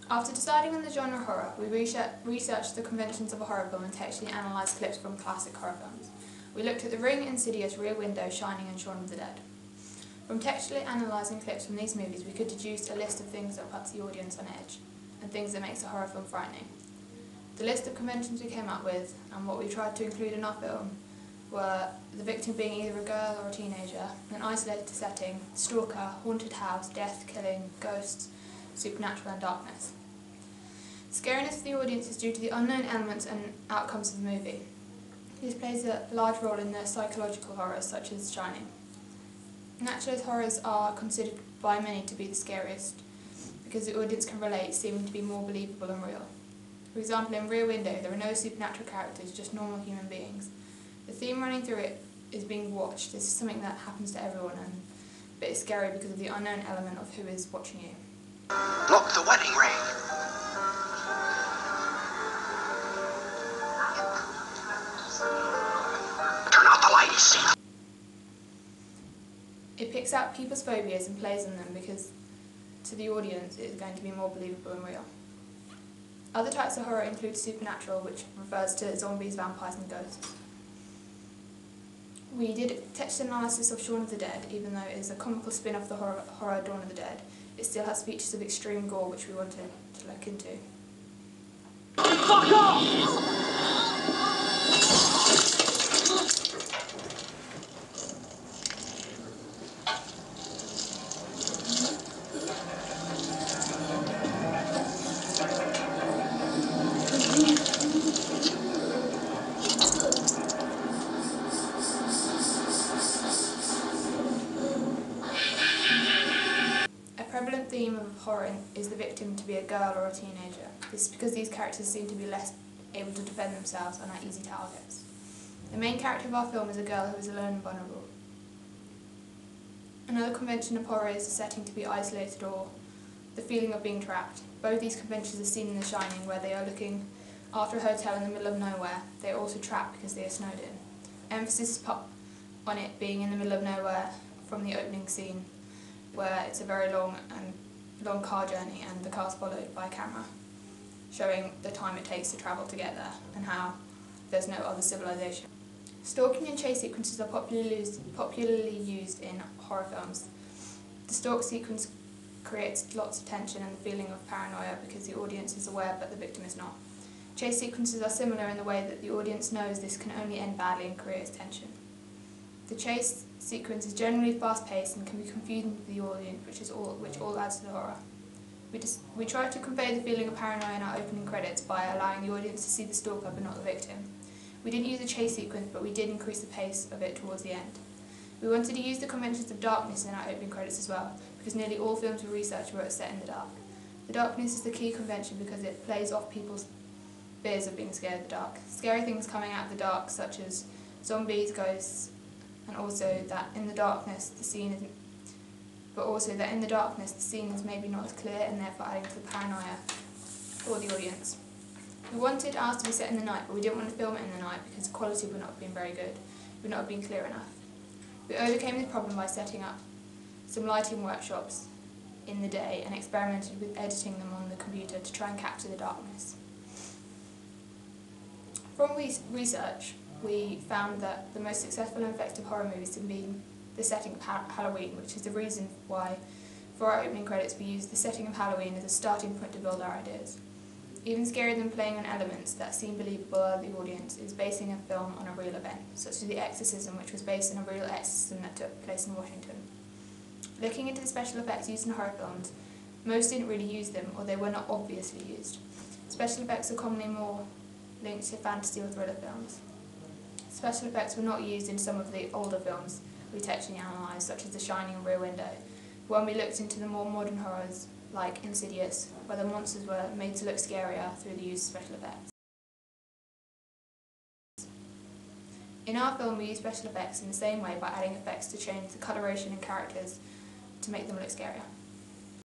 After deciding on the genre horror, we researched the conventions of a horror film and textually analysed clips from classic horror films. We looked at The Ring, Insidious, Rear Window, Shining and Shaun of the Dead. From textually analysing clips from these movies, we could deduce a list of things that puts the audience on edge, and things that makes a horror film frightening. The list of conventions we came up with, and what we tried to include in our film, were the victim being either a girl or a teenager, an isolated setting, stalker, haunted house, death, killing, ghosts, supernatural and darkness. Scariness of the audience is due to the unknown elements and outcomes of the movie. This plays a large role in the psychological horrors such as Shining. Naturalist horrors are considered by many to be the scariest because the audience can relate, seeming to be more believable and real. For example, in Rear Window, there are no supernatural characters, just normal human beings. The theme running through it is being watched. This is something that happens to everyone, but it's scary because of the unknown element of who is watching you. Look, the wedding ring. Turn out the lights. It picks out people's phobias and plays on them because to the audience it is going to be more believable and real. Other types of horror include supernatural, which refers to zombies, vampires and ghosts. We did text analysis of Shaun of the Dead. Even though it is a comical spin-off of the horror Dawn of the Dead, it still has features of extreme gore which we wanted to look into. Fuck off! A prevalent theme of horror is the victim to be a girl or a teenager. This is because these characters seem to be less able to defend themselves and are easy targets. The main character of our film is a girl who is alone and vulnerable. Another convention of horror is the setting to be isolated or the feeling of being trapped. Both these conventions are seen in The Shining, where they are looking after a hotel in the middle of nowhere. They are also trapped because they are snowed in. Emphasis is put on it being in the middle of nowhere from the opening scene, where it's a very long car journey and the car's followed by a camera, showing the time it takes to travel to get there and how there's no other civilization. Stalking and chase sequences are popularly used in horror films. The stalk sequence creates lots of tension and the feeling of paranoia because the audience is aware but the victim is not. Chase sequences are similar in the way that the audience knows this can only end badly and creates tension. The chase sequence is generally fast-paced and can be confusing to the audience, which all adds to the horror. We try to convey the feeling of paranoia in our opening credits by allowing the audience to see the stalker but not the victim. We didn't use a chase sequence, but we did increase the pace of it towards the end. We wanted to use the conventions of darkness in our opening credits as well, because nearly all films we researched were set in the dark. The darkness is the key convention because it plays off people's fears of being scared of the dark. Scary things coming out of the dark, such as zombies, ghosts, and also that in the darkness the scene is maybe not as clear and therefore adding to the paranoia for the audience. We wanted ours to be set in the night, but we didn't want to film it in the night because the quality would not have been very good. It would not have been clear enough. We overcame this problem by setting up some lighting workshops in the day and experimented with editing them on the computer to try and capture the darkness. From research, we found that the most successful and effective horror movies have been the setting of Halloween, which is the reason why for our opening credits we used the setting of Halloween as a starting point to build our ideas. Even scarier than playing on elements that seem believable to the audience is basing a film on a real event, such as The Exorcism, which was based on a real exorcism that took place in Washington. Looking into the special effects used in horror films, most didn't really use them, or they were not obviously used. Special effects are commonly more linked to fantasy or thriller films. Special effects were not used in some of the older films we textually analysed, such as The Shining and Rear Window. When we looked into the more modern horrors, like Insidious, where the monsters were made to look scarier through the use of special effects. In our film, we use special effects in the same way by adding effects to change the coloration and characters to make them look scarier.